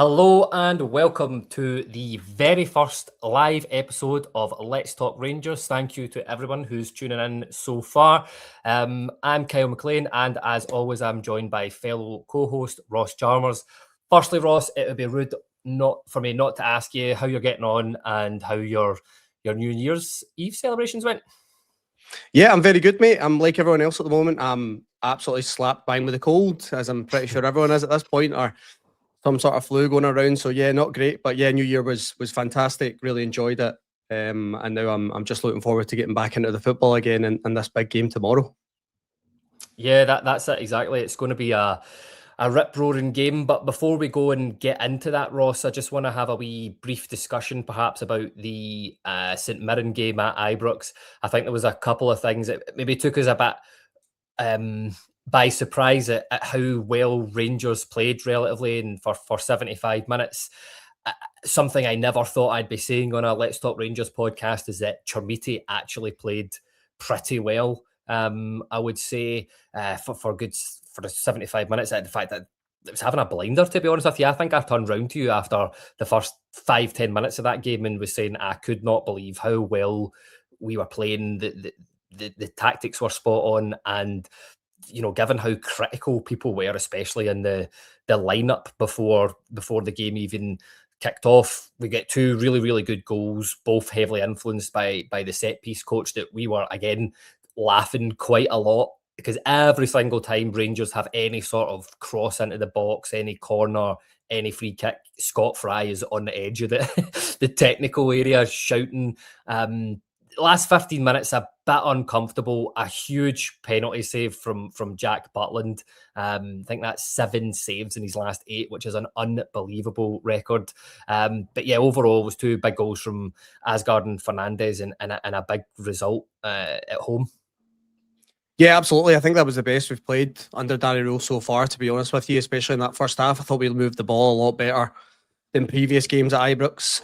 Hello and welcome to the very first live episode of Let's Talk Rangers. Thank you to everyone who's tuning in so far. I'm Kyle McLean, and as always, I'm joined by fellow co-host Ross Chalmers. Firstly, Ross, it would be rude not for me not to ask you how you're getting on and how your New Year's Eve celebrations went. Yeah, I'm very good, mate. I'm like everyone else at the moment. I'm absolutely slapped bang with the cold, as I'm pretty sure everyone is at this point, or some sort of flu going around. So yeah, not great. But yeah, New Year was fantastic. Really enjoyed it. And now I'm just looking forward to getting back into the football again and this big game tomorrow. Yeah, that's it exactly. It's going to be a rip-roaring game. But before we go and get into that, Ross, I just want to have a wee brief discussion perhaps about the St Mirren game at Ibrox. I think there was a couple of things that maybe took us a bit by surprise at how well Rangers played relatively and for 75 minutes. Something I never thought I'd be saying on a Let's Talk Rangers podcast is that Chermiti actually played pretty well. I would say for the 75 minutes. The fact that it was having a blinder, to be honest with you. I think I turned round to you after the first 5-10 minutes of that game and was saying I could not believe how well we were playing. The tactics were spot on, and given how critical people were, especially in the lineup before the game even kicked off, we get two really, really good goals, both heavily influenced by the set piece coach, that we were again laughing quite a lot, because every single time Rangers have any sort of cross into the box, any corner, any free kick, Scott Fry is on the edge of the technical area shouting. Last 15 minutes, a bit uncomfortable. A huge penalty save from Jack Butland. I think that's 7 saves in his last 8, which is an unbelievable record. But yeah, overall, it was 2 big goals from Asgard and Fernandez and a big result at home. Yeah, absolutely. I think that was the best we've played under Danny Rule so far, to be honest with you, especially in that first half. I thought we moved the ball a lot better than previous games at Ibrox.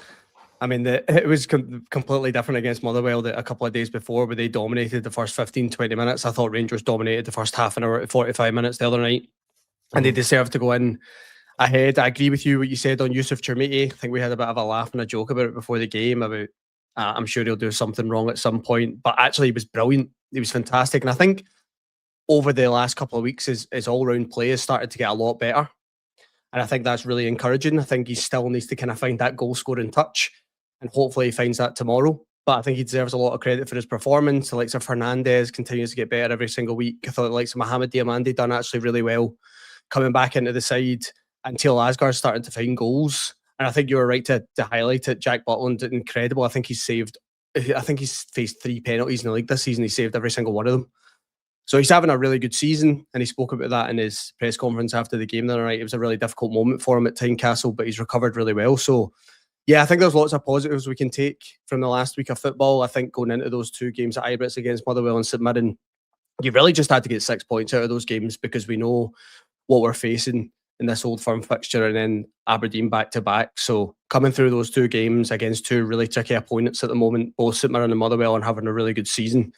I mean, it was completely different against Motherwell a couple of days before, where they dominated the first 15-20 minutes. I thought Rangers dominated the first half an hour to 45 minutes the other night, and they deserved to go in ahead. I agree with you what you said on Yusuf Chermiti. I think we had a bit of a laugh and a joke about it before the game about I'm sure he'll do something wrong at some point, but actually he was brilliant. He was fantastic, and I think over the last couple of weeks his all-round play has started to get a lot better, and I think that's really encouraging. I think he still needs to kind of find that goal-scoring touch, and hopefully he finds that tomorrow. But I think he deserves a lot of credit for his performance. The likes of Fernandez continues to get better every single week. I thought the likes of Mohamed Diamandi done actually really well coming back into the side, and Teal Asgard starting to find goals. And I think you were right to highlight it. Jack Butland, incredible. I think he's faced 3 penalties in the league this season. He saved every single one of them. So he's having a really good season, and he spoke about that in his press conference after the game the other night. It was a really difficult moment for him at Tynecastle, but he's recovered really well. So yeah, I think there's lots of positives we can take from the last week of football. I think going into those 2 games at Ibrox against Motherwell and St Mirren, you really just had to get 6 points out of those games, because we know what we're facing in this Old Firm fixture, and then Aberdeen back to back. So coming through those 2 games against 2 really tricky opponents at the moment, both St Mirren and Motherwell, and having a really good season.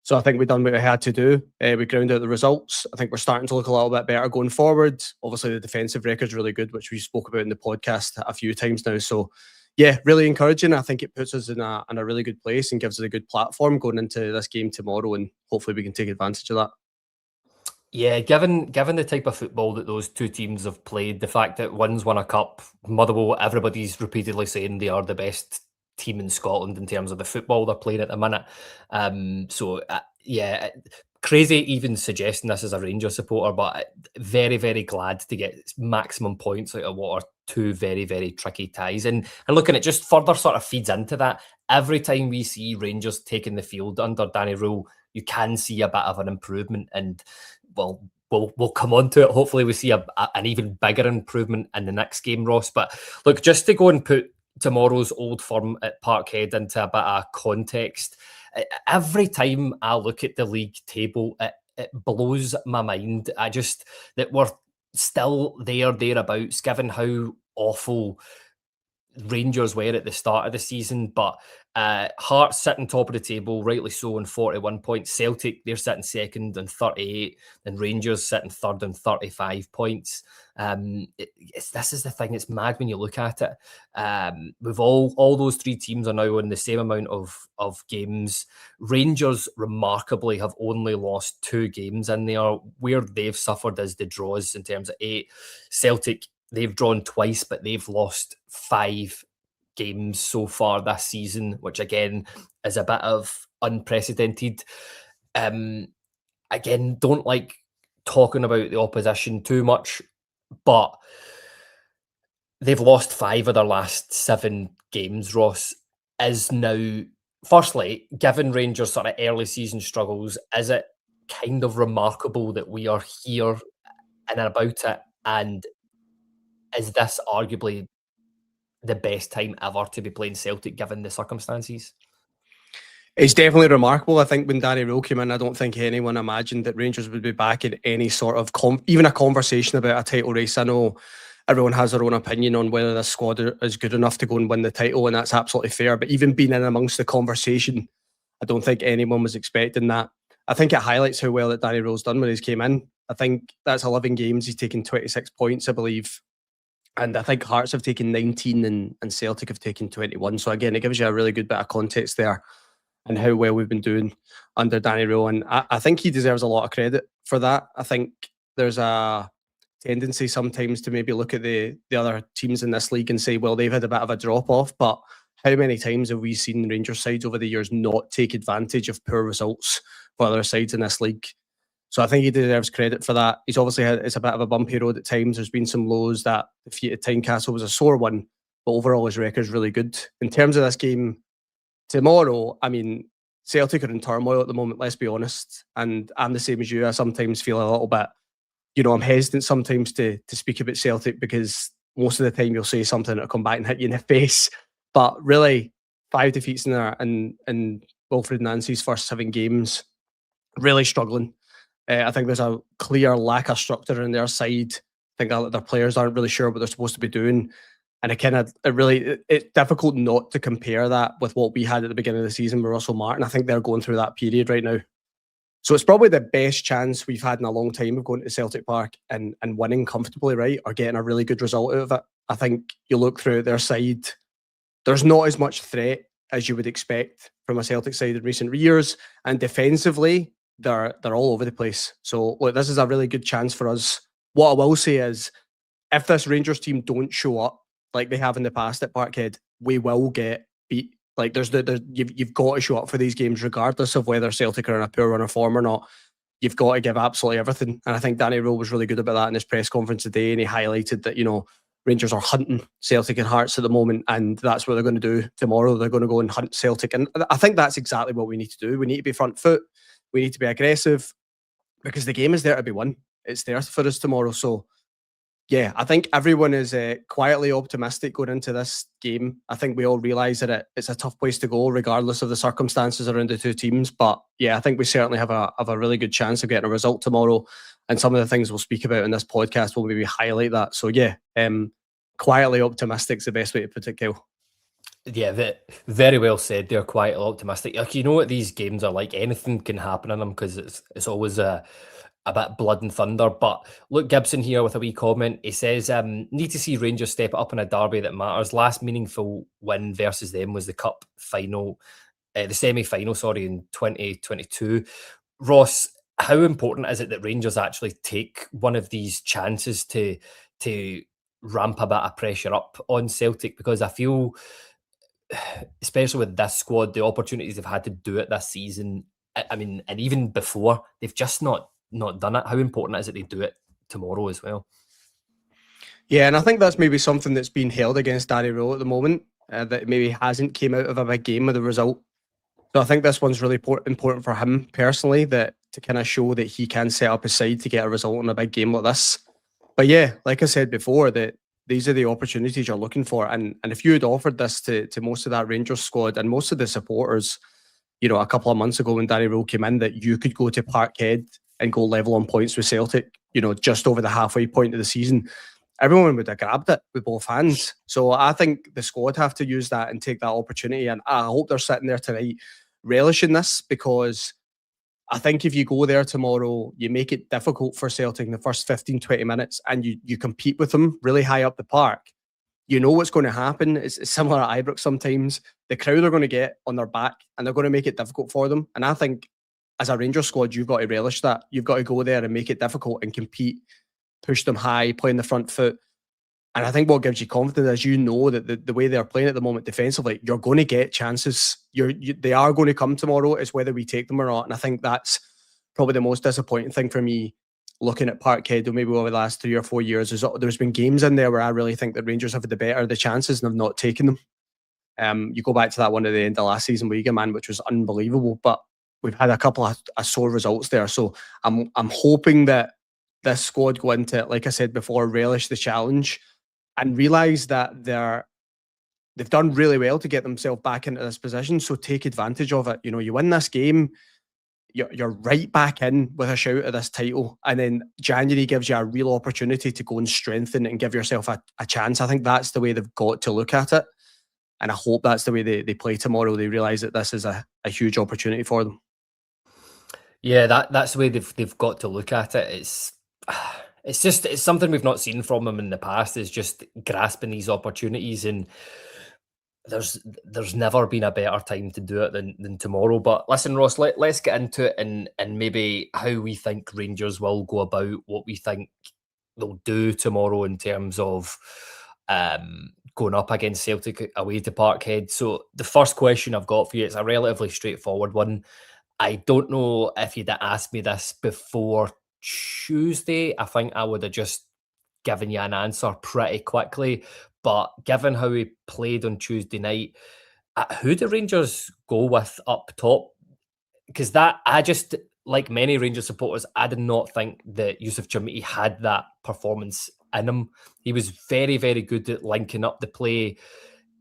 So I think we've done what we had to do. We ground out the results. I think we're starting to look a little bit better going forward. Obviously, the defensive record's really good, which we spoke about in the podcast a few times now. So yeah, really encouraging. I think it puts us in a really good place and gives us a good platform going into this game tomorrow, and hopefully we can take advantage of that. Yeah, given the type of football that those 2 teams have played, the fact that one's won a cup, Motherwell, everybody's repeatedly saying they are the best team in Scotland in terms of the football they're playing at the minute. Yeah, crazy even suggesting this as a Rangers supporter, but very, very glad to get maximum points out of what are 2 very, very tricky ties. And looking at just further sort of feeds into that. Every time we see Rangers taking the field under Danny Rule, you can see a bit of an improvement, and we'll come on to it. Hopefully we see an even bigger improvement in the next game, Ross. But look, just to go and put tomorrow's Old Firm at Parkhead into a bit of context, every time I look at the league table, it blows my mind. That we're still thereabouts, given how awful Rangers were at the start of the season, but Hearts sitting top of the table, rightly so, on 41 points. Celtic, they're sitting second on 38, and Rangers sitting third on 35 points. This is the thing, it's mad when you look at it. With all those three teams are now on the same amount of games. Rangers, remarkably, have only lost 2 games in there. Where they've suffered is the draws in terms of 8. Celtic, they've drawn twice, but they've lost 5 games so far this season, which again is a bit of unprecedented. Again, don't like talking about the opposition too much, but they've lost 5 of their last 7 games, Ross. Is now, firstly, given Rangers' sort of early season struggles, is it kind of remarkable that we are here and about it? And is this arguably the best time ever to be playing Celtic given the circumstances? It's definitely remarkable. I think when Danny Röhl came in, I don't think anyone imagined that Rangers would be back in any sort of even a conversation about a title race. I know everyone has their own opinion on whether this squad is good enough to go and win the title, and that's absolutely fair. But even being in amongst the conversation, I don't think anyone was expecting that. I think it highlights how well that Danny Röhl's done when he came in. I think that's 11 games. He's taken 26 points, I believe. And I think Hearts have taken 19 and Celtic have taken 21. So again, it gives you a really good bit of context there and how well we've been doing under Danny Röhl. And I think he deserves a lot of credit for that. I think there's a tendency sometimes to maybe look at the other teams in this league and say, well, they've had a bit of a drop-off. But how many times have we seen Rangers sides over the years not take advantage of poor results for other sides in this league? So I think he deserves credit for that. He's obviously it's a bit of a bumpy road at times. There's been some lows. That defeat at Tynecastle was a sore one, but overall his record's really good. In terms of this game tomorrow, I mean, Celtic are in turmoil at the moment, let's be honest. And I'm the same as you. I sometimes feel a little bit, I'm hesitant sometimes to speak about Celtic because most of the time you'll say something that'll come back and hit you in the face. But really, 5 defeats in there and Wilfred Nancy's first 7 games, really struggling. I think there's a clear lack of structure in their side. I think their players aren't really sure what they're supposed to be doing. And it's difficult not to compare that with what we had at the beginning of the season with Russell Martin. I think they're going through that period right now. So it's probably the best chance we've had in a long time of going to Celtic Park and winning comfortably, right? Or getting a really good result out of it. I think you look through their side, there's not as much threat as you would expect from a Celtic side in recent years. And defensively, they're all over the place. So look, this is a really good chance for us. What I will say is, if this Rangers team don't show up like they have in the past at Parkhead, we will get beat. Like you've got to show up for these games regardless of whether Celtic are in a poor run of form or not. You've got to give absolutely everything. And I think Danny Röhl was really good about that in his press conference today, and he highlighted that, Rangers are hunting Celtic and Hearts at the moment, and that's what they're going to do tomorrow. They're going to go and hunt Celtic. And I think that's exactly what we need to do. We need to be front foot. We need to be aggressive because the game is there to be won. It's there for us tomorrow. So, yeah, I think everyone is quietly optimistic going into this game. I think we all realise that it's a tough place to go regardless of the circumstances around the two teams. But, yeah, I think we certainly have a really good chance of getting a result tomorrow. And some of the things we'll speak about in this podcast will maybe highlight that. So, yeah, quietly optimistic is the best way to put it, Kel. Yeah, very well said. They're quite optimistic. Like, you know what these games are like. Anything can happen in them because it's always a bit blood and thunder. But look, Gibson here with a wee comment. He says, need to see Rangers step up in a derby that matters. Last meaningful win versus them was the cup final, the semi-final, in 2022. Ross, how important is it that Rangers actually take one of these chances to ramp a bit of pressure up on Celtic? Because I feel, especially with this squad, the opportunities they've had to do it this season, I mean, and even before, they've just not done it. How important is it they do it tomorrow as well? Yeah, and I think that's maybe something that's been held against Danny Röhl at the moment, that maybe hasn't came out of a big game with a result. So I think this one's really important for him personally, that to kind of show that he can set up his side to get a result in a big game like this. But yeah, like I said before, that these are the opportunities you're looking for. And if you had offered this to most of that Rangers squad and most of the supporters, a couple of months ago when Danny Röhl came in, that you could go to Parkhead and go level on points with Celtic, just over the halfway point of the season, everyone would have grabbed it with both hands. So I think the squad have to use that and take that opportunity. And I hope they're sitting there tonight relishing this, because I think if you go there tomorrow, you make it difficult for Celtic in the first 15, 20 minutes and you compete with them really high up the park. You know what's going to happen. It's similar at Ibrox sometimes. The crowd are going to get on their back and they're going to make it difficult for them. And I think as a Rangers squad, you've got to relish that. You've got to go there and make it difficult and compete, push them high, play in the front foot. And I think what gives you confidence is you know that the way they're playing at the moment defensively, you're going to get chances. They are going to come tomorrow. It's whether we take them or not. And I think that's probably the most disappointing thing for me looking at Parkhead, or maybe over the last 3 or 4 years, is there's been games in there where I really think that Rangers have had the chances and have not taken them. You go back to that one at the end of last season with Egan, man, which was unbelievable. But we've had a couple of sore results there. So I'm hoping that this squad go into it, like I said before, relish the challenge and realise that they've done really well to get themselves back into this position. So take advantage of it. You know, you win this game, you're right back in with a shout at this title, and then January gives you a real opportunity to go and strengthen and give yourself a chance. I think that's the way they've got to look at it, and I hope that's the way they play tomorrow. They realise that this is a huge opportunity for them. Yeah, that's the way they've got to look at it. It's something we've not seen from them in the past, is just grasping these opportunities, and there's never been a better time to do it than tomorrow. But listen, Ross, let's get into it and maybe how we think Rangers will go about what we think they'll do tomorrow in terms of going up against Celtic away to Parkhead. So the first question I've got for you, it's a relatively straightforward one. I don't know if you'd asked me this before Tuesday, I think I would have just given you an answer pretty quickly. But given how we played on Tuesday night, who do Rangers go with up top? Because I just, like many Rangers supporters, I did not think that Yusuf Chamiti had that performance in him. He was very, very good at linking up the play.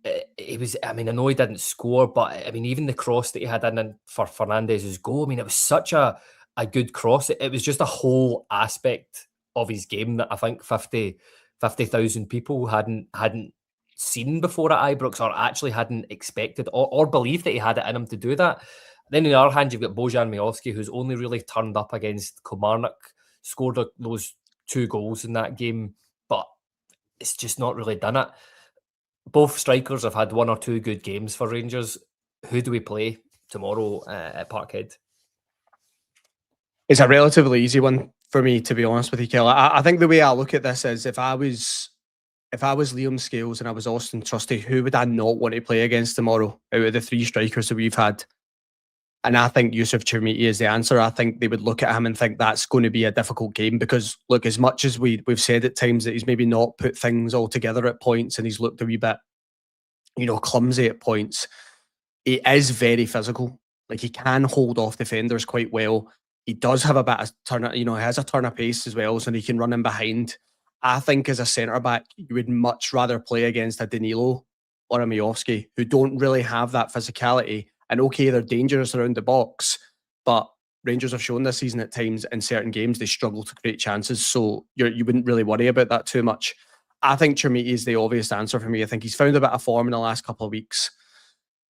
I know he didn't score, but I mean, even the cross that he had in for Fernandez's goal, I mean, it was such a good cross. It was just a whole aspect of his game that I think 50,000 people hadn't seen before at Ibrox, or actually hadn't expected or believed that he had it in him to do that. Then on the other hand, you've got Bojan Miovski, who's only really turned up against Kilmarnock, scored those 2 goals in that game, but it's just not really done it. Both strikers have had 1 or 2 good games for Rangers. Who do we play tomorrow at Parkhead? It's a relatively easy one for me, to be honest with you, Kel. I think the way I look at this is if I was Liam Scales and I was Austin Trusty, who would I not want to play against tomorrow out of the 3 strikers that we've had? And I think Yusuf Chamiti is the answer. I think they would look at him and think that's going to be a difficult game because, look, as much as we've said at times that he's maybe not put things all together at points and he's looked a wee bit, clumsy at points, he is very physical. Like, he can hold off defenders quite well. He does have a bit of turn, he has a turn of pace as well, so he can run in behind. I think as a centre-back, you would much rather play against a Danilo or a Miovski, who don't really have that physicality. And okay, they're dangerous around the box, but Rangers have shown this season at times in certain games they struggle to create chances, so you wouldn't really worry about that too much. I think Chamiti is the obvious answer for me. I think he's found a bit of form in the last couple of weeks.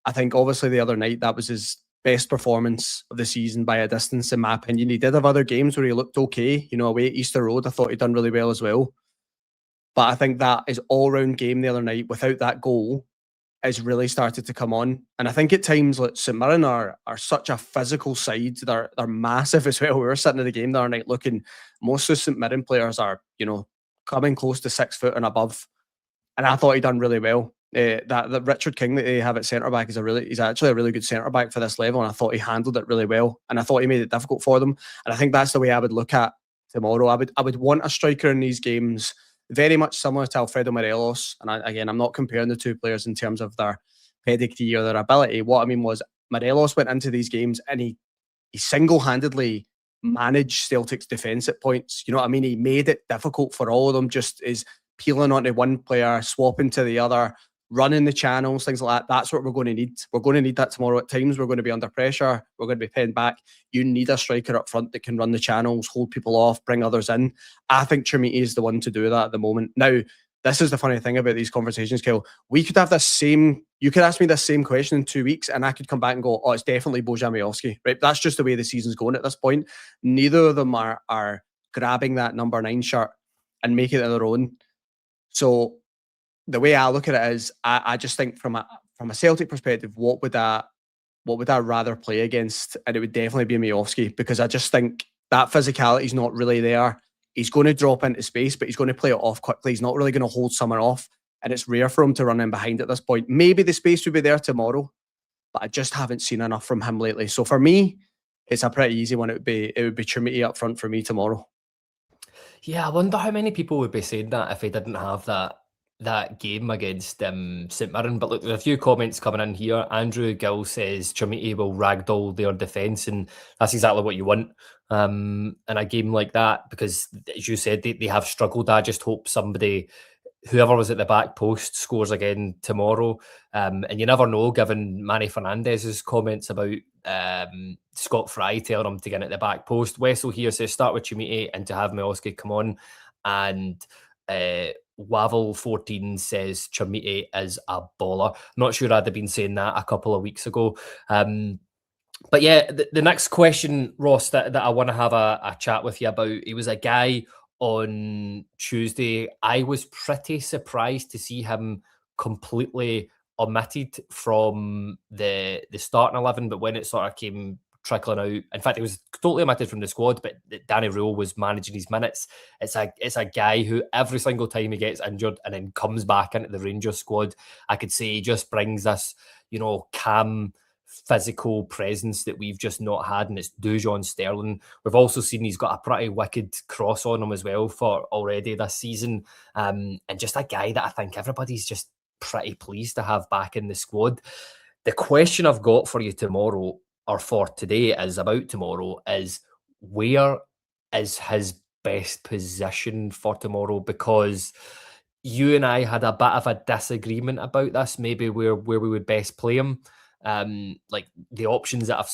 I think obviously the other night that was his best performance of the season by a distance, in my opinion. He did have other games where he looked okay. Away at Easter Road, I thought he'd done really well as well. But I think that his all-round game the other night, without that goal, has really started to come on. And I think at times, like, St Mirren are such a physical side. They're massive as well. We were sitting in the game the other night looking, most of St Mirren players are, coming close to 6 foot and above. And I thought he'd done really well. That Richard King that they have at centre back he's actually a really good centre back for this level, and I thought he handled it really well, and I thought he made it difficult for them. And I think that's the way I would look at tomorrow. I would want a striker in these games very much similar to Alfredo Morelos. And I'm not comparing the 2 players in terms of their pedigree or their ability. What I mean was Morelos went into these games and he single-handedly managed Celtic's defence at points. You know what I mean? He made it difficult for all of them, just is peeling onto one player, swapping to the other, running the channels, things like that. That's what we're going to need. We're going to need that tomorrow at times. We're going to be under pressure. We're going to be pinned back. You need a striker up front that can run the channels, hold people off, bring others in. I think Chermiti is the one to do that at the moment. Now, this is the funny thing about these conversations, Kyle. We could have this same, you could ask me this same question in 2 weeks and I could come back and go, oh, it's definitely Bojan Miovski, right? That's just the way the season's going at this point. Neither of them are grabbing that number 9 shirt and making it their own. So the way I look at it is, I just think from a Celtic perspective, what would I rather play against? And it would definitely be Miovski, because I just think that physicality is not really there. He's going to drop into space, but he's going to play it off quickly. He's not really going to hold someone off, and it's rare for him to run in behind at this point. Maybe the space would be there tomorrow, but I just haven't seen enough from him lately. So for me, it's a pretty easy one. It would be Chermiti up front for me tomorrow. Yeah, I wonder how many people would be saying that if he didn't have that game against St Mirren. But look, there's a few comments coming in here. Andrew Gill says Chermiti will ragdoll their defence, and that's exactly what you want in a game like that, because as you said, they have struggled. I just hope somebody, whoever was at the back post, scores again tomorrow. And you never know, given Manny Fernandez's comments about Scott Fry telling him to get at the back post. Wessel here says start with Chermiti and to have Miovski come on. And Wavel14 says Chermiti is a baller. Not sure I'd have been saying that a couple of weeks ago. But yeah, the next question, Ross, that I want to have a chat with you about, it was a guy on Tuesday. I was pretty surprised to see him completely omitted from the starting 11, but when it sort of came trickling out, in fact, it was totally omitted from the squad, but Danny Rule was managing his minutes. It's a guy who every single time he gets injured and then comes back into the Rangers squad, I could say he just brings this, calm, physical presence that we've just not had, and it's Dujon Sterling. We've also seen he's got a pretty wicked cross on him as well for already this season, and just a guy that I think everybody's just pretty pleased to have back in the squad. The question I've got for you tomorrow, or for today, is about tomorrow, is where is his best position for tomorrow? Because you and I had a bit of a disagreement about this, maybe where we would best play him. Like the options that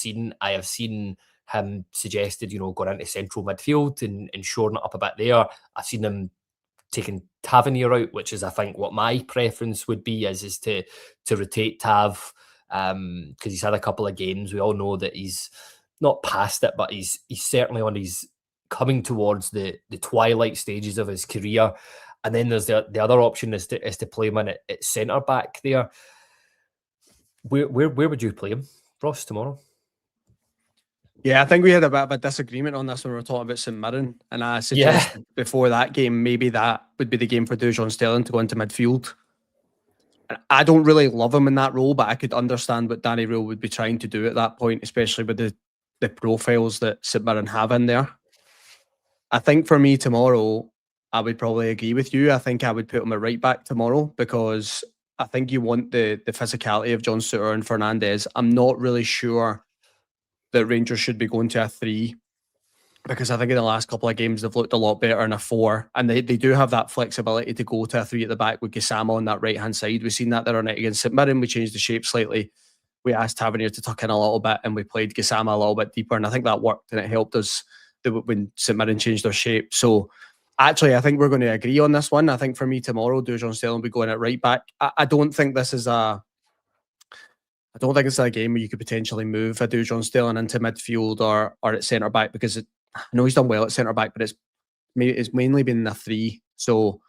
I have seen him suggested, going into central midfield and shoring it up a bit there. I've seen him taking Tavernier out, which is, I think, what my preference would be, is to rotate Tav, because he's had a couple of games. We all know that he's not past it, but he's certainly on his coming towards the twilight stages of his career. And then there's the other option is to play him in at centre back there. Where would you play him, Ross, tomorrow? Yeah, I think we had a bit of a disagreement on this when we were talking about St Mirren, and I suggested before that game, maybe that would be the game for Dujon Sterling to go into midfield. And I don't really love him in that role, but I could understand what Danny Rule would be trying to do at that point, especially with the profiles that St Mirren have in there. I think for me tomorrow, I would probably agree with you. I think I would put him at right back tomorrow, because I think you want the physicality of John Souttar and Fernandez. I'm not really sure that Rangers should be going to a 3, because I think in the last couple of games they've looked a lot better in a 4, and they do have that flexibility to go to a 3 at the back with Gassama on that right hand side. We've seen that there on it against St Mirren. We changed the shape slightly. We asked Tavernier to tuck in a little bit, and we played Gassama a little bit deeper, and I think that worked, and it helped us when St Mirren changed their shape. So actually, I think we're going to agree on this one. I think for me tomorrow, Dujon Sterling will be going at right back. I don't think this is a game where you could potentially move a Dujon Sterling into midfield or at centre back, because I know he's done well at centre back, but it's mainly been a 3. So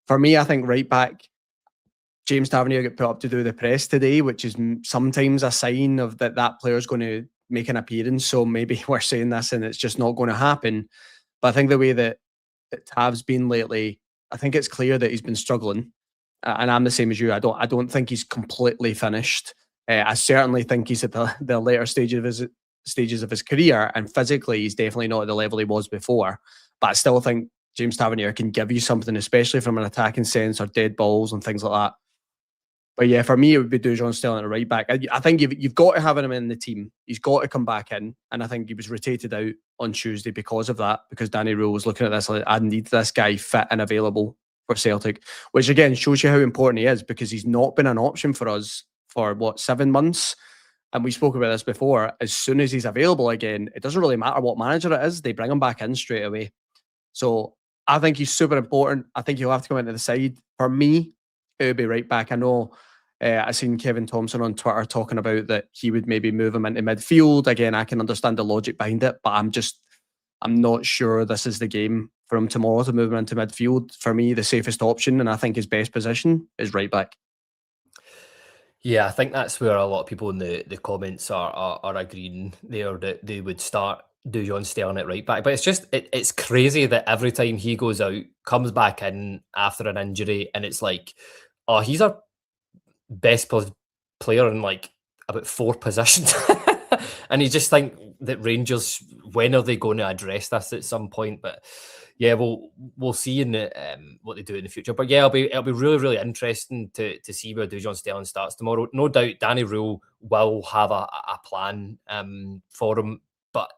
for me, I think right back, James Tavernier got put up to do the press today, which is sometimes a sign of that player's going to make an appearance. So maybe we're saying this and it's just not going to happen. But I think the way that Tav's been lately, I think it's clear that he's been struggling. And I'm the same as you. I don't think he's completely finished. I certainly think he's at the later stages of his career, and physically he's definitely not at the level he was before. But I still think James Tavernier can give you something, especially from an attacking sense or dead balls and things like that. But yeah, for me, it would be Dujon Sterling at right back. I think you've got to have him in the team. He's got to come back in. And I think he was rotated out on Tuesday because of that, because Danny Rule was looking at this like, I need this guy fit and available for Celtic, which again shows you how important he is, because he's not been an option for us for 7 months. And we spoke about this before. As soon as he's available again, it doesn't really matter what manager it is, they bring him back in straight away. So I think he's super important. I think he'll have to come into the side. For me, it would be right back. I know I seen Kevin Thompson on Twitter talking about that he would maybe move him into midfield. Again, I can understand the logic behind it, but I'm not sure this is the game for him tomorrow to move him into midfield. For me, the safest option, and I think his best position, is right back. Yeah, I think that's where a lot of people in the comments are agreeing there, that they would start Dujon Sterling at right back. But it's just it's crazy that every time he goes out, comes back in after an injury, and it's like, oh, he's our best player in like about 4 positions. And you just think that Rangers, when are they going to address this at some point? But yeah, we'll see in what they do in the future. But yeah, it'll be really, really interesting to see where Dujon Sterling starts tomorrow. No doubt Danny Rule will have a plan for him. But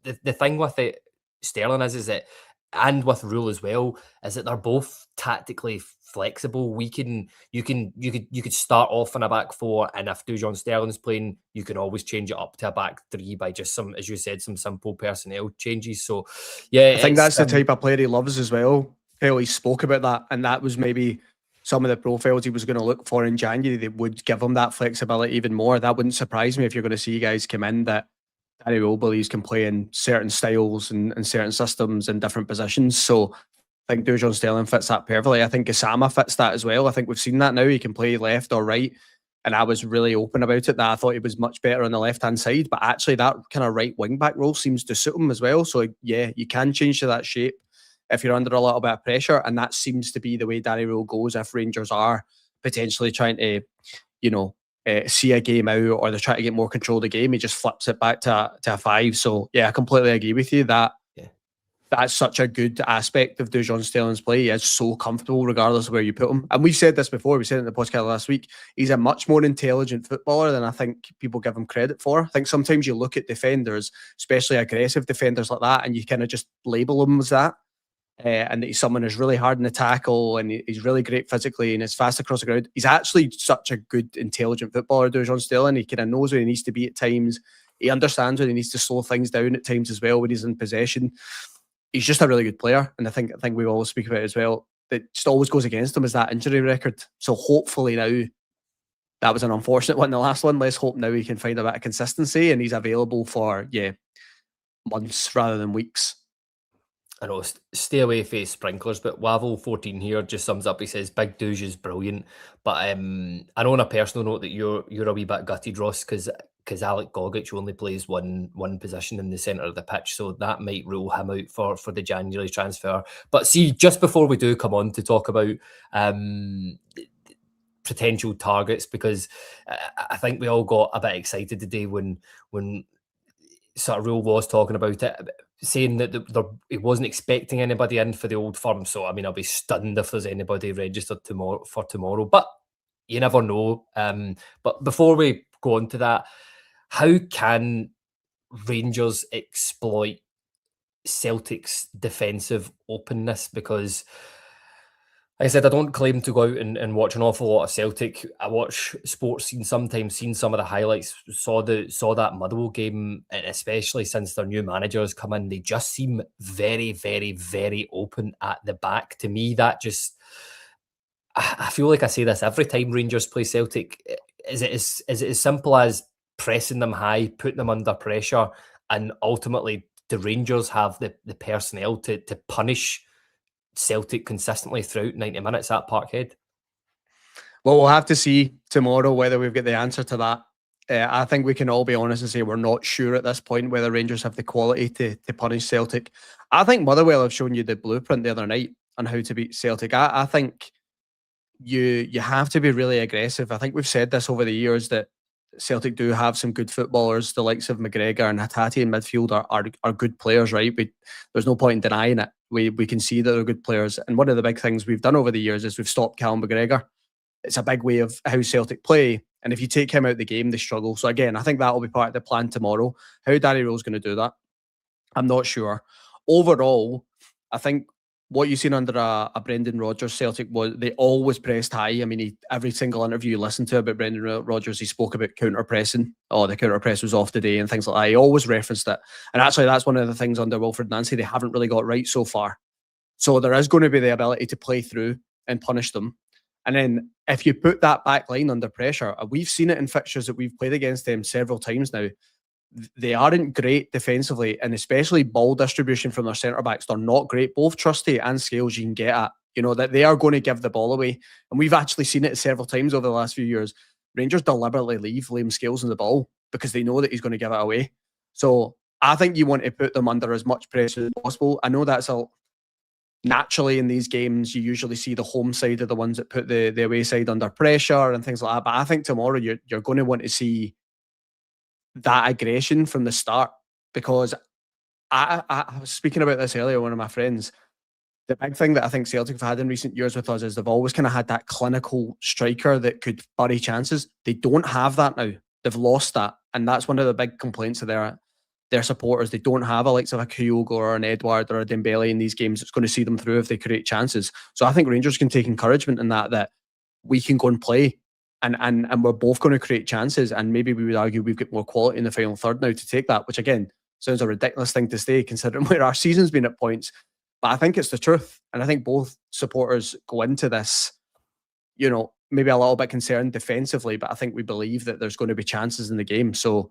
the thing with it, Sterling is that, and with Rule as well, is that they're both tactically flexible. You could start off in a back 4, and if Dujon Sterling's playing, you can always change it up to a back 3 by just some, as you said, some simple personnel changes. So yeah, I think that's the type of player he loves as well. He spoke about that, and that was maybe some of the profiles he was going to look for in January. They would give him that flexibility even more. That wouldn't surprise me if you're going to see guys come in that Danny Rule believes can play in certain styles and certain systems in different positions. So I think Dujon Sterling fits that perfectly. I think Gassama fits that as well. I think we've seen that now. He can play left or right. And I was really open about it, that I thought he was much better on the left-hand side. But actually that kind of right wing-back role seems to suit him as well. So yeah, you can change to that shape if you're under a little bit of pressure. And that seems to be the way Danny Rule goes if Rangers are potentially trying to, see a game out, or they're trying to get more control of the game. He just flips it back to a 5. So yeah, I completely agree with you that that's such a good aspect of Dujon Sterling's play. He is so comfortable regardless of where you put him. And we've said this before, we said it in the podcast last week, he's a much more intelligent footballer than I think people give him credit for. I think sometimes you look at defenders, especially aggressive defenders like that, and you kind of just label them as that. And that he's someone who's really hard in the tackle, and he's really great physically, and is fast across the ground. He's actually such a good, intelligent footballer, Dujon Sterling. He kind of knows where he needs to be at times. He understands when he needs to slow things down at times as well when he's in possession. He's just a really good player, and I think we always speak about it as well. That just always goes against him is that injury record. So hopefully now, that was an unfortunate one, the last one. Let's hope now he can find a bit of consistency and he's available for months rather than weeks. I know, stay away from sprinklers, but Wavel14 here just sums up. He says, Big Douche is brilliant. But I know on a personal note that you're a wee bit gutted, Ross, because Alec Gogic only plays one position in the centre of the pitch, so that might rule him out for the January transfer. But see, just before we do come on to talk about potential targets, because I think we all got a bit excited today when sort of Rule was talking about it, saying that he wasn't expecting anybody in for the Old Firm. So I mean, I'll be stunned if there's anybody registered for tomorrow, but you never know. But before we go on to that, how can Rangers exploit Celtic's defensive openness? Because like I said, I don't claim to go out and watch an awful lot of Celtic. I watch Sports Scene sometimes, seen some of the highlights, saw that Motherwell game, and especially since their new manager has come in, they just seem very, very, very open at the back. To me, that just, I feel like I say this every time Rangers play Celtic. Is it as simple as pressing them high, putting them under pressure, and ultimately the Rangers have the personnel to punish Celtic consistently throughout 90 minutes at Parkhead? Well, we'll have to see tomorrow whether we've got the answer to that. I think we can all be honest and say we're not sure at this point whether Rangers have the quality to punish Celtic. I think Motherwell have shown you the blueprint the other night on how to beat Celtic. I think you have to be really aggressive. I think we've said this over the years that Celtic do have some good footballers. The likes of McGregor and Hatate in midfield are good players, right? There's no point in denying it. We can see that they're good players. And one of the big things we've done over the years is we've stopped Callum McGregor. It's a big way of how Celtic play. And if you take him out of the game, they struggle. So again, I think that will be part of the plan tomorrow. How Danny Rule's going to do that, I'm not sure. Overall, I think what you've seen under a Brendan Rodgers Celtic was they always pressed high. I mean, every single interview you listen to about Brendan Rodgers, he spoke about counter pressing. Oh, the counter press was off today and things like that. He always referenced it. And actually, that's one of the things under Wilfred Nancy they haven't really got right so far. So there is going to be the ability to play through and punish them. And then if you put that back line under pressure, we've seen it in fixtures that we've played against them several times now. They aren't great defensively, and especially ball distribution from their centre backs. They're not great. Both Trusty and Scales you can get at, that they are going to give the ball away. And we've actually seen it several times over the last few years. Rangers deliberately leave Liam Scales on the ball because they know that he's going to give it away. So I think you want to put them under as much pressure as possible. I know that's naturally in these games, you usually see the home side of the ones that put the away side under pressure and things like that. But I think tomorrow you're going to want to see that aggression from the start, because I was speaking about this earlier with one of my friends. The big thing that I think Celtic have had in recent years with us is they've always kind of had that clinical striker that could bury chances. They don't have that now. They've lost that. And that's one of the big complaints of their supporters. They don't have a likes of a Kyogo or an Edward or a Dembele in these games that's going to see them through if they create chances. So I think Rangers can take encouragement in that we can go and play and we're both going to create chances, and maybe we would argue we've got more quality in the final third now to take that, which again sounds a ridiculous thing to say considering where our season's been at points. But I think it's the truth. And I think both supporters go into this, maybe a little bit concerned defensively, but I think we believe that there's going to be chances in the game. So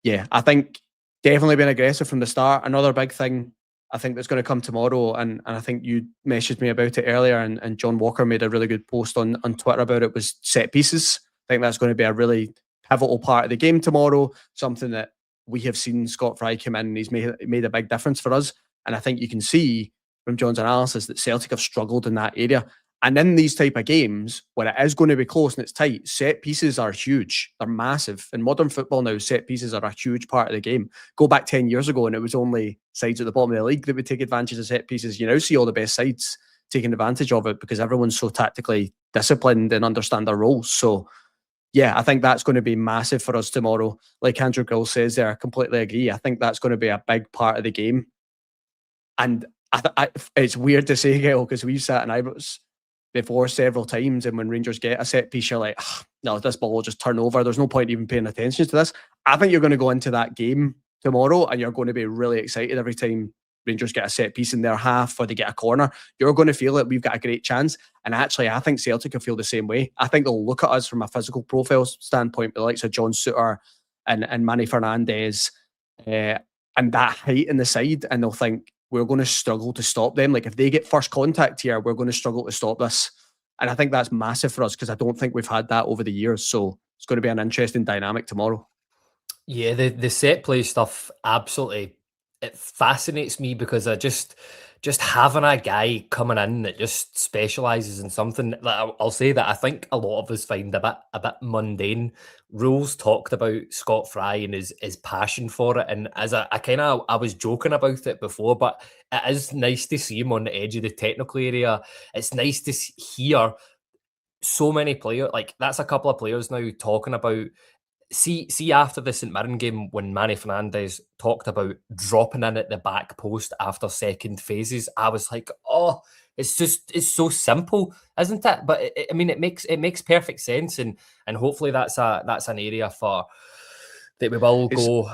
yeah, I think definitely being aggressive from the start. Another big thing I think that's going to come tomorrow, and I think you messaged me about it earlier, and John Walker made a really good post on Twitter about it, was set pieces. I think that's going to be a really pivotal part of the game tomorrow, something that we have seen Scott Fry come in and he's made a big difference for us. And I think you can see from John's analysis that Celtic have struggled in that area. And in these type of games, where it is going to be close and it's tight, set pieces are huge. They're massive. In modern football now, set pieces are a huge part of the game. Go back 10 years ago and it was only sides at the bottom of the league that would take advantage of set pieces. You now see all the best sides taking advantage of it because everyone's so tactically disciplined and understand their roles. So yeah, I think that's going to be massive for us tomorrow. Like Andrew Gill says there, I completely agree. I think that's going to be a big part of the game. And it's weird to say, Gill, because we've sat in Ibrox before several times, and when Rangers get a set piece, you're like, no, this ball will just turn over. There's no point even paying attention to this. I think you're going to go into that game tomorrow and you're going to be really excited every time Rangers get a set piece in their half or they get a corner. You're going to feel that we've got a great chance. And actually, I think Celtic will feel the same way. I think they'll look at us from a physical profile standpoint, the likes of John Souttar and Manny Fernandez, and that height in the side, and they'll think, we're going to struggle to stop them. Like if they get first contact here, we're going to struggle to stop this. And I think that's massive for us because I don't think we've had that over the years. So it's going to be an interesting dynamic tomorrow. Yeah, the set play stuff, absolutely. It fascinates me because I just having a guy coming in that just specialises in something. Like I'll say that I think a lot of us find a bit mundane. Rules talked about Scott Fry and his passion for it, and as I was joking about it before, but it is nice to see him on the edge of the technical area. It's nice to hear so many players, like that's a couple of players now talking about. See, after the St Mirren game, when Manny Fernandez talked about dropping in at the back post after second phases, I was like, oh, it's so simple, isn't it? But it makes perfect sense, and hopefully that's an area that we will go.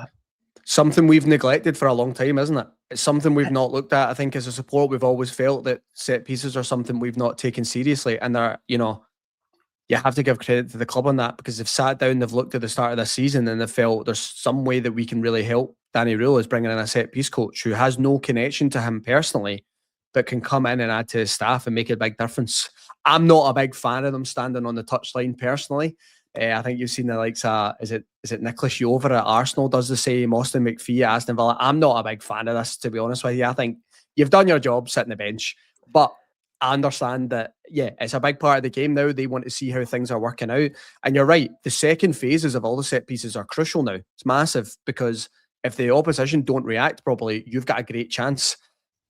Something we've neglected for a long time, isn't it? It's something we've not looked at. I think as a support, we've always felt that set pieces are something we've not taken seriously, and they're, you have to give credit to the club on that because they've sat down, they've looked at the start of this season and they've felt there's some way that we can really help. Danny Rule is bringing in a set piece coach who has no connection to him personally, but can come in and add to his staff and make a big difference. I'm not a big fan of them standing on the touchline personally. I think you've seen the likes of, is it Nicholas Jover at Arsenal does the same, Austin McPhee at Aston Villa. I'm not a big fan of this, to be honest with you. I think you've done your job sitting the bench, but I understand that, yeah, it's a big part of the game now. They want to see how things are working out. And you're right, the second phases of all the set pieces are crucial now. It's massive because if the opposition don't react properly, you've got a great chance.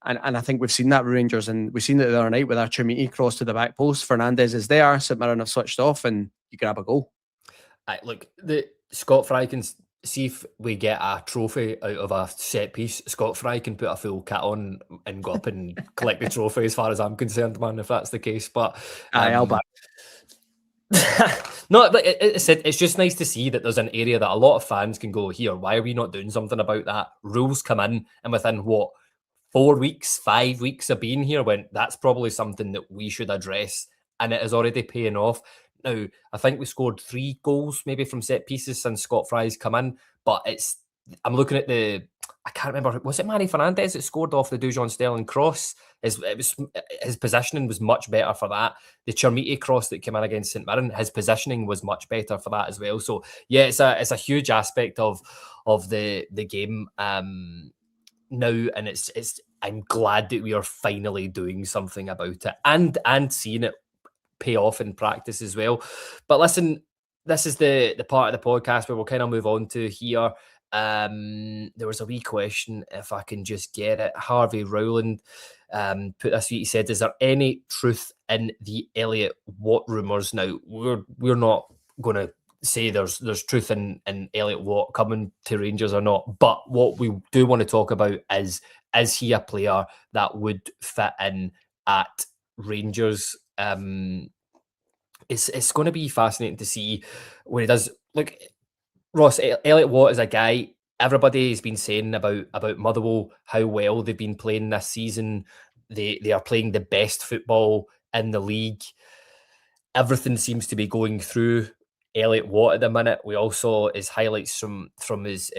And I think we've seen that with Rangers, and we've seen it the other night with our Chimiti cross to the back post. Fernandez is there, St Mirren have switched off, and you grab a goal. Look, the Scott Fry can see if we get a trophy out of a set piece. Scott Fry can put a full kit on and go up and collect the trophy, as far as I'm concerned, man, if that's the case. But I'll back. no, but it's just nice to see that there's an area that a lot of fans can go, here, why are we not doing something about that? Rules come in, and within 4 weeks, 5 weeks of being here, went, that's probably something that we should address, and it is already paying off. Now, I think we scored 3 goals maybe from set pieces since Scott Fry's come in, but I'm looking at I can't remember, was it Manny Fernandez that scored off the Dujon Sterling cross? His positioning was much better for that. The Chermiti cross that came in against St Mirren, his positioning was much better for that as well. So yeah, it's a huge aspect of the game now, and I'm glad that we are finally doing something about it and seeing it pay off in practice as well. But listen, this is the part of the podcast where we'll kind of move on to here. There was a wee question, if I can just get it. Harvey Rowland put this, he said, is there any truth in the Elliot Watt rumours? Now, we're not going to say there's truth in Elliot Watt coming to Rangers or not, but what we do want to talk about is he a player that would fit in at Rangers? It's going to be fascinating to see what he does. Look, Ross, Elliot Watt is a guy, everybody has been saying about Motherwell, how well they've been playing this season. They are playing the best football in the league. Everything seems to be going through Elliot Watt at the minute. We all saw his highlights from his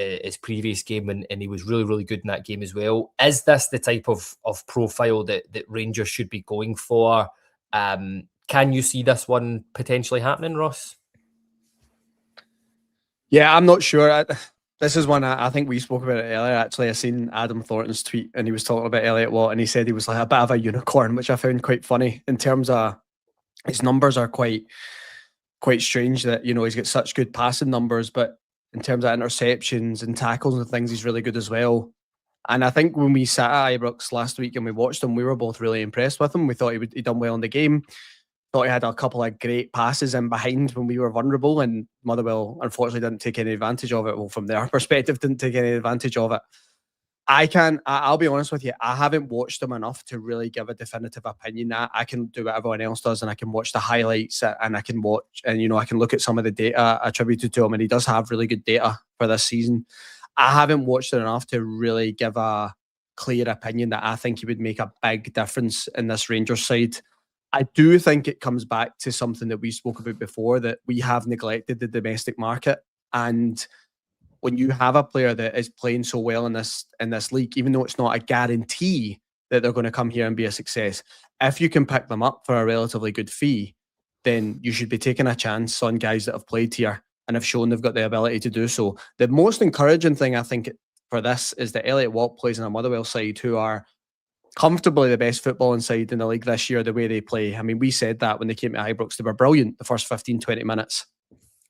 previous game, and he was really, really good in that game as well. Is this the type of profile that Rangers should be going for? Can you see this one potentially happening, Ross? Yeah, I'm not sure. This is one I think we spoke about it earlier. Actually, I seen Adam Thornton's tweet, and he was talking about Elliot Watt, and he said he was like a bit of a unicorn, which I found quite funny. In terms of his numbers are quite strange. That, you know, he's got such good passing numbers, but in terms of interceptions and tackles and things, he's really good as well. And I think when we sat at Ibrox last week and we watched him, we were both really impressed with him. We thought he'd done well in the game. Thought he had a couple of great passes in behind when we were vulnerable, and Motherwell unfortunately didn't take any advantage of it. Well, from their perspective, didn't take any advantage of it. I'll be honest with you, I haven't watched him enough to really give a definitive opinion. I can do what everyone else does, and I can watch the highlights, and I can watch, and, you know, I can look at some of the data attributed to him, and he does have really good data for this season. I haven't watched it enough to really give a clear opinion that I think he would make a big difference in this Rangers side. I do think it comes back to something that we spoke about before, that we have neglected the domestic market. And when you have a player that is playing so well in this league, even though it's not a guarantee that they're going to come here and be a success, if you can pick them up for a relatively good fee, then you should be taking a chance on guys that have played here and have shown they've got the ability to do so. The most encouraging thing, I think, for this is that Elliot Watt plays in a Motherwell side who are comfortably the best footballing side in the league this year, the way they play. I mean, we said that when they came to Ibrox, they were brilliant the first 15, 20 minutes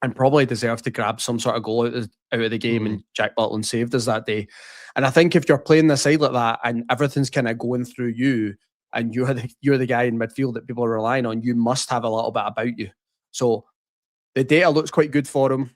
and probably deserved to grab some sort of goal out of the game, and Jack Butland saved us that day. And I think if you're playing the side like that and everything's kind of going through you, and you're the guy in midfield that people are relying on, you must have a little bit about you. So the data looks quite good for him.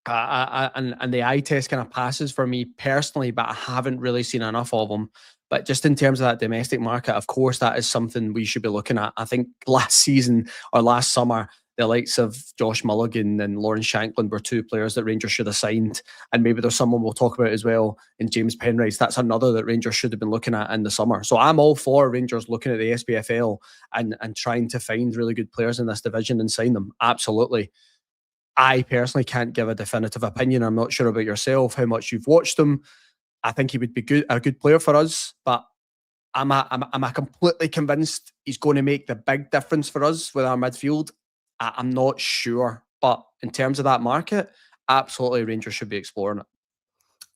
And the eye test kind of passes for me personally, but I haven't really seen enough of them. But just in terms of that domestic market, of course, that is something we should be looking at. I think last season or last summer, the likes of Josh Mulligan and Lawrence Shankland were 2 players that Rangers should have signed. And maybe there's someone we'll talk about as well in James Penrice. That's another that Rangers should have been looking at in the summer. So I'm all for Rangers looking at the SPFL and trying to find really good players in this division and sign them. Absolutely. I personally can't give a definitive opinion. I'm not sure about yourself, how much you've watched him. I think he would be a good player for us, but am I completely convinced he's going to make the big difference for us with our midfield? I'm not sure, but in terms of that market, absolutely Rangers should be exploring it.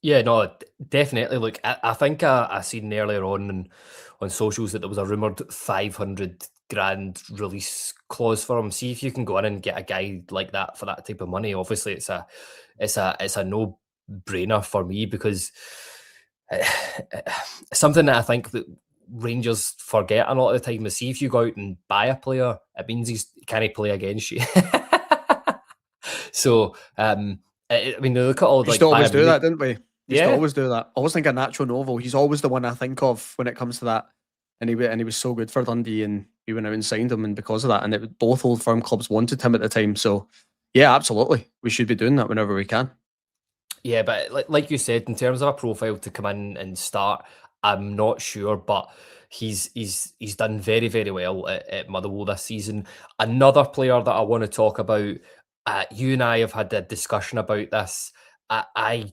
Yeah, no, definitely. Look, I think I seen earlier on socials that there was a rumoured 500 grand release clause for him. See if you can go in and get a guy like that for that type of money. Obviously, it's a no brainer for me, because something that I think that Rangers forget a lot of the time is, see if you go out and buy a player, it means he can't play against you. So I mean, look at all We used like to always Bayern do that, Munich. didn't we? We used to Yeah, always do that. I always think of Nacho Novo. He's always the one I think of when it comes to that. And he was so good for Dundee, and we went out and signed him, and because of that, and both Old Firm clubs wanted him at the time. So, yeah, absolutely, we should be doing that whenever we can. yeah, but like you said, in terms of a profile to come in and start, I'm not sure, but he's done very, very well at Motherwell this season. Another player that I want to talk about, you and I have had a discussion about this. I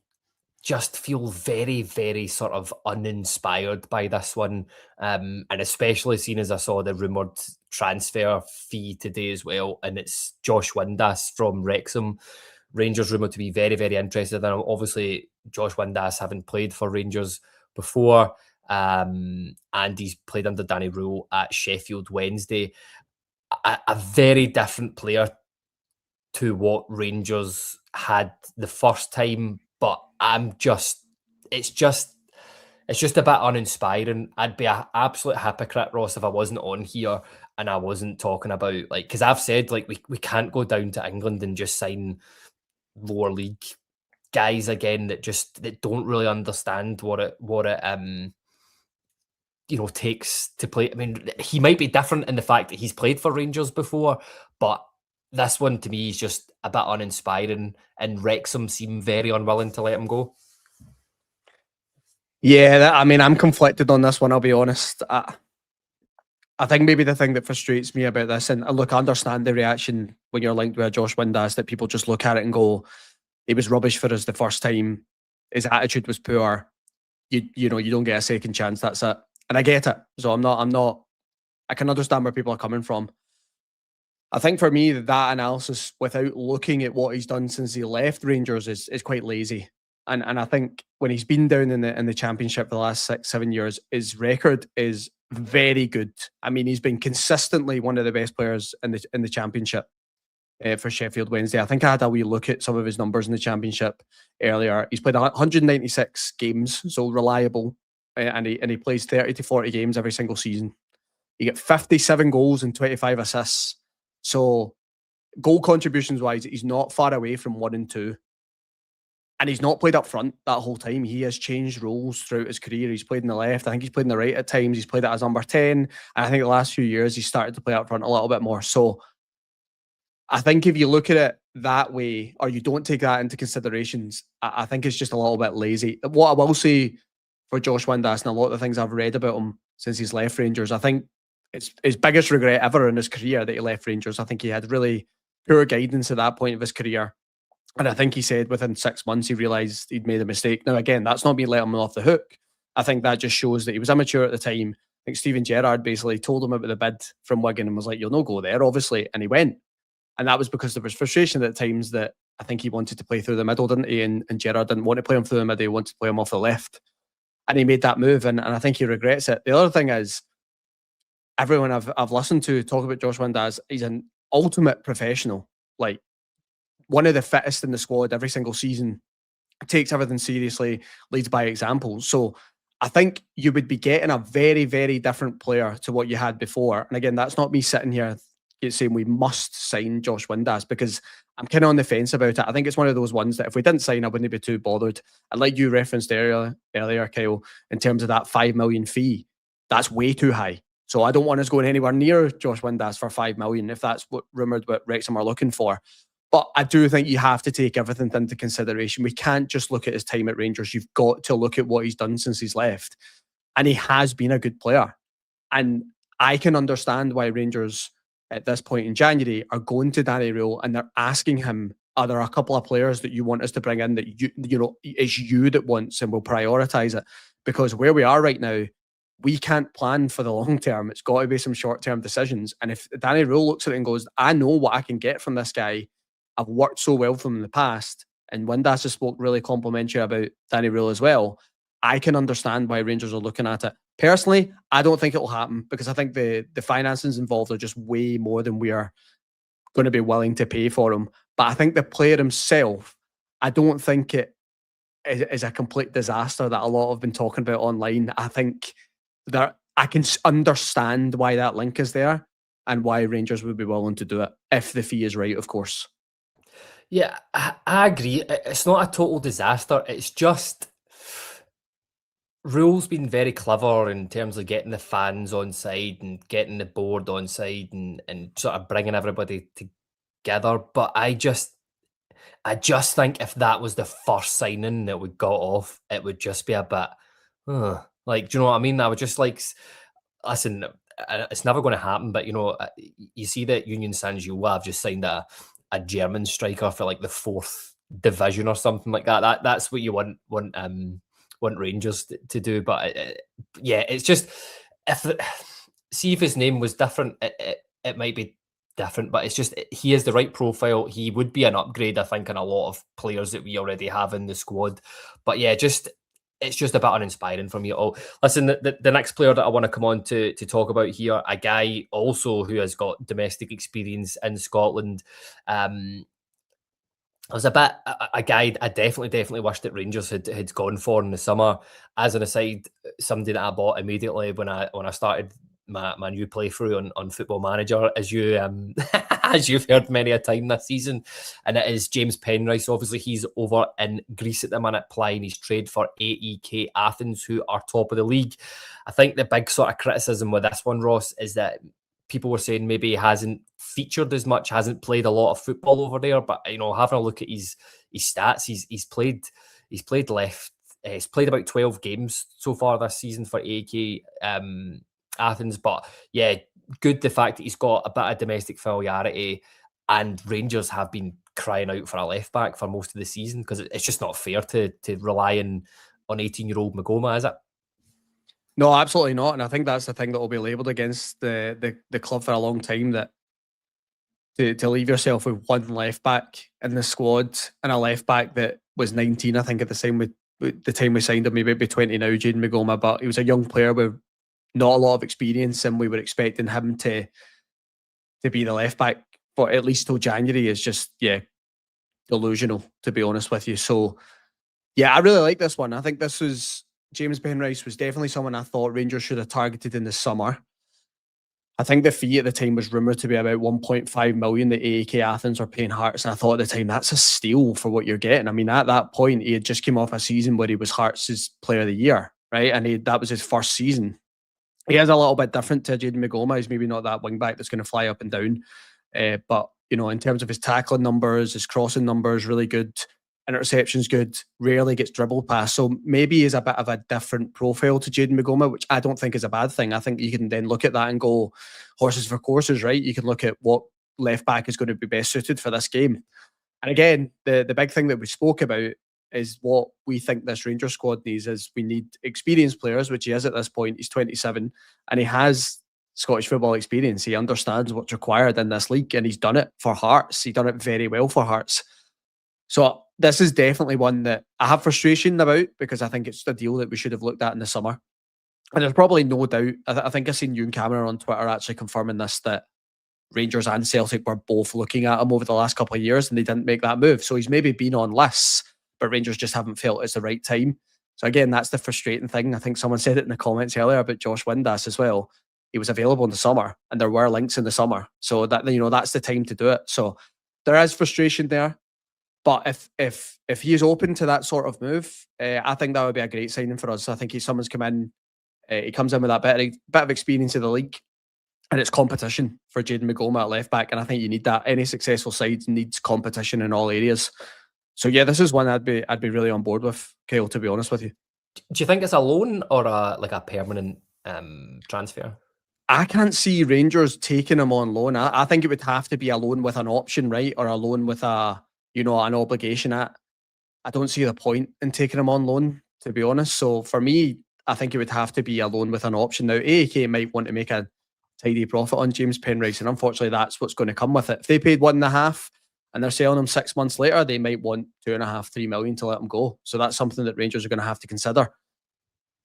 just feel very, very sort of uninspired by this one. And especially seeing as I saw the rumoured transfer fee today as well. And it's Josh Windass from Wrexham. Rangers rumoured to be very, very interested. And obviously, Josh Windass having played for Rangers before. And he's played under Danny Rule at Sheffield Wednesday. A very different player to what Rangers had the first time, but it's just a bit uninspiring. I'd be an absolute hypocrite, Ross, if I wasn't on here and I wasn't talking about like, because I've said like we can't go down to England and just sign lower league guys again that don't really understand what it takes to play. I mean, he might be different in the fact that he's played for Rangers before, but this one to me is just a bit uninspiring, and Wrexham seem very unwilling to let him go. Yeah, I mean, I'm conflicted on this one, I'll be honest. I think maybe the thing that frustrates me about this, and look, I understand the reaction when you're linked with a Josh Windass, that people just look at it and go, he was rubbish for us the first time. His attitude was poor. You don't get a second chance. That's it. And I get it. So I can understand where people are coming from. I think for me, that analysis, without looking at what he's done since he left Rangers, is quite lazy. And I think when he's been down in the Championship for the last 6-7 years, his record is very good. I mean, he's been consistently one of the best players in the Championship for Sheffield Wednesday. I think I had a wee look at some of his numbers in the Championship earlier. He's played 196 games, so reliable, and he plays 30 to 40 games every single season. He get 57 goals and 25 assists. So goal contributions wise, he's not far away from 1 and 2. And he's not played up front that whole time. He has changed roles throughout his career. He's played in the left. I think he's played in the right at times. He's played it as number 10. And I think the last few years, he's started to play up front a little bit more. So I think if you look at it that way, or you don't take that into considerations, I think it's just a little bit lazy. What I will say for Josh Windass, and a lot of the things I've read about him since he's left Rangers, I think it's his biggest regret ever in his career that he left Rangers. I think he had really poor guidance at that point of his career. And I think he said within 6 months he realised he'd made a mistake. Now, again, that's not me letting him off the hook. I think that just shows that he was immature at the time. I think Steven Gerrard basically told him about the bid from Wigan and was like, you'll not go there, obviously. And he went. And that was because there was frustration at times that I think he wanted to play through the middle, didn't he? And Gerrard didn't want to play him through the middle. He wanted to play him off the left. And he made that move, and I think he regrets it. The other thing is, everyone I've listened to talk about Josh Windass, he's an ultimate professional. Like, one of the fittest in the squad every single season, takes everything seriously, leads by example. So I think you would be getting a very, very different player to what you had before. And again, that's not me sitting here saying we must sign Josh Windass, because I'm kind of on the fence about it. I think it's one of those ones that if we didn't sign, I wouldn't be too bothered. And like you referenced earlier, Kyle, in terms of that 5 million fee, that's way too high. So I don't want us going anywhere near Josh Windass for 5 million, if that's what rumoured what Wrexham are looking for. But I do think you have to take everything into consideration. We can't just look at his time at Rangers. You've got to look at what he's done since he's left. And he has been a good player. And I can understand why Rangers at this point in January are going to Danny Rule and they're asking him, are there a couple of players that you want us to bring in that it's you that wants, and we'll prioritise it? Because where we are right now, we can't plan for the long term. It's got to be some short-term decisions. And if Danny Rule looks at it and goes, I know what I can get from this guy, I've worked so well for him in the past, and Windass has spoke really complimentary about Danny Rule as well, I can understand why Rangers are looking at it. Personally, I don't think it will happen, because I think the finances involved are just way more than we are going to be willing to pay for him. But I think the player himself, I don't think it is a complete disaster that a lot have been talking about online. I think that I can understand why that link is there and why Rangers would be willing to do it, if the fee is right, of course. Yeah, I agree. It's not a total disaster. It's just Rule's been very clever in terms of getting the fans on side and getting the board on side and sort of bringing everybody together. But I just think if that was the first signing that we got off, it would just be a bit, like, do you know what I mean? I would just like, listen, it's never going to happen. But you see that Union Saint-Gilloise have just signed a German striker for like the fourth division or something like that. That's what you want Rangers to do. But yeah, it's just if see if his name was different, it might be different. But it's just he has the right profile. He would be an upgrade, I think, in a lot of players that we already have in the squad. But yeah, it's just a bit uninspiring for me at all. Listen, the next player that I want to come on to talk about here, a guy also who has got domestic experience in Scotland. I was a guy I definitely wished that Rangers had gone for in the summer. As an aside, somebody that I bought immediately when I started my new playthrough on Football Manager, as you as you've heard many a time this season, and it is James Penrice. Obviously, he's over in Greece at the minute playing his trade for AEK Athens, who are top of the league. I think the big sort of criticism with this one, Ross, is that people were saying maybe he hasn't featured as much, hasn't played a lot of football over there. But having a look at his stats, he's played left. He's played about 12 games so far this season for AEK Athens. But yeah, good the fact that he's got a bit of domestic familiarity, and Rangers have been crying out for a left back for most of the season because it's just not fair to rely on 18-year-old Magoma, is it? No, absolutely not. And I think that's the thing that will be labelled against the club for a long time, that to leave yourself with one left back in the squad, and a left back that was 19, I think, at the time we signed him, maybe be 20 now, Jayden Magoma, but he was a young player with not a lot of experience, and we were expecting him to be the left back for at least till January is just, yeah, delusional, to be honest with you. So yeah, I really like this one. I think this was James Penrice was definitely someone I thought Rangers should have targeted in the summer. I think the fee at the time was rumoured to be about 1.5 million that AEK Athens were paying Hearts, and I thought at the time that's a steal for what you're getting. I mean, at that point, he had just come off a season where he was Hearts' Player of the Year, right? And that was his first season. He is a little bit different to Jayden Magoma. He's maybe not that wing back that's going to fly up and down, but in terms of his tackling numbers, his crossing numbers, really good. Interceptions good, rarely gets dribbled past. So maybe he's a bit of a different profile to Jayden Magoma, which I don't think is a bad thing. I think you can then look at that and go, horses for courses, right? You can look at what left back is going to be best suited for this game. And again, the big thing that we spoke about is what we think this Rangers squad needs is we need experienced players, which he is at this point. He's 27 and he has Scottish football experience. He understands what's required in this league, and he's done it for Hearts. He's done it very well for Hearts. So this is definitely one that I have frustration about, because I think it's a deal that we should have looked at in the summer. And there's probably no doubt. I think I've seen Ewan Cameron on Twitter actually confirming this, that Rangers and Celtic were both looking at him over the last couple of years and they didn't make that move. So he's maybe been on lists, but Rangers just haven't felt it's the right time. So again, that's the frustrating thing. I think someone said it in the comments earlier about Josh Windass as well. He was available in the summer and there were links in the summer. So that, that's the time to do it. So there is frustration there. But if he is open to that sort of move, I think that would be a great signing for us. I think someone's come in, he comes in with that bit of experience in the league, and it's competition for Jayden Magoma at left back, and I think you need that. Any successful side needs competition in all areas. So yeah, this is one I'd be really on board with, Kyle, to be honest with you. Do you think it's a loan or a permanent transfer? I can't see Rangers taking him on loan. I think it would have to be a loan with an option, right, or a loan with an obligation at. I don't see the point in taking him on loan, to be honest. So for me, I think it would have to be a loan with an option. Now, AEK might want to make a tidy profit on James Penrice, and unfortunately, that's what's going to come with it. If they paid 1.5 and they're selling him 6 months later, they might want 2.5, 3 million to let him go. So that's something that Rangers are going to have to consider,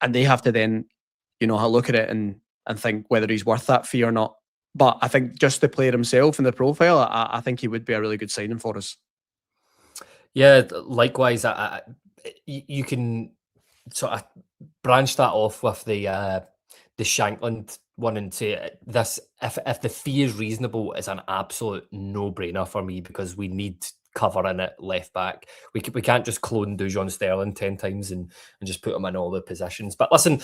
and they have to then, look at it and think whether he's worth that fee or not. But I think just the player himself and the profile, I think he would be a really good signing for us. Yeah, likewise. You can sort of branch that off with the Shankland one and say this: if the fee is reasonable, it's an absolute no-brainer for me, because we need covering it left back. We can't just clone Dujon Sterling 10 times and just put him in all the positions. But listen,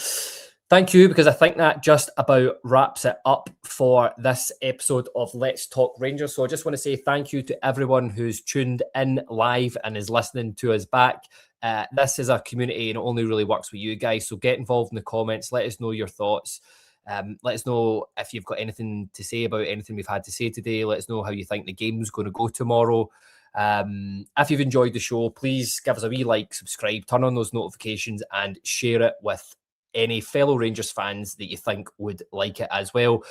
thank you, because I think that just about wraps it up for this episode of Let's Talk Rangers. So I just want to say thank you to everyone who's tuned in live and is listening to us back. This is a community and it only really works with you guys. So get involved in the comments. Let us know your thoughts. Let us know if you've got anything to say about anything we've had to say today. Let us know how you think the game's going to go tomorrow. If you've enjoyed the show, please give us a wee like, subscribe, turn on those notifications and share it with any fellow Rangers fans that you think would like it as well.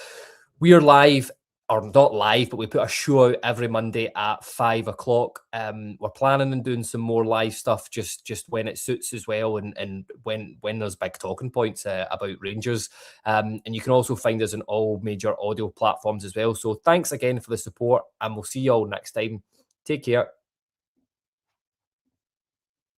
We are live, or not live, but we put a show out every Monday at 5 o'clock. We're planning on doing some more live stuff just when it suits as well, and when there's big talking points about Rangers. And you can also find us on all major audio platforms as well. So thanks again for the support, and we'll see you all next time. Take care.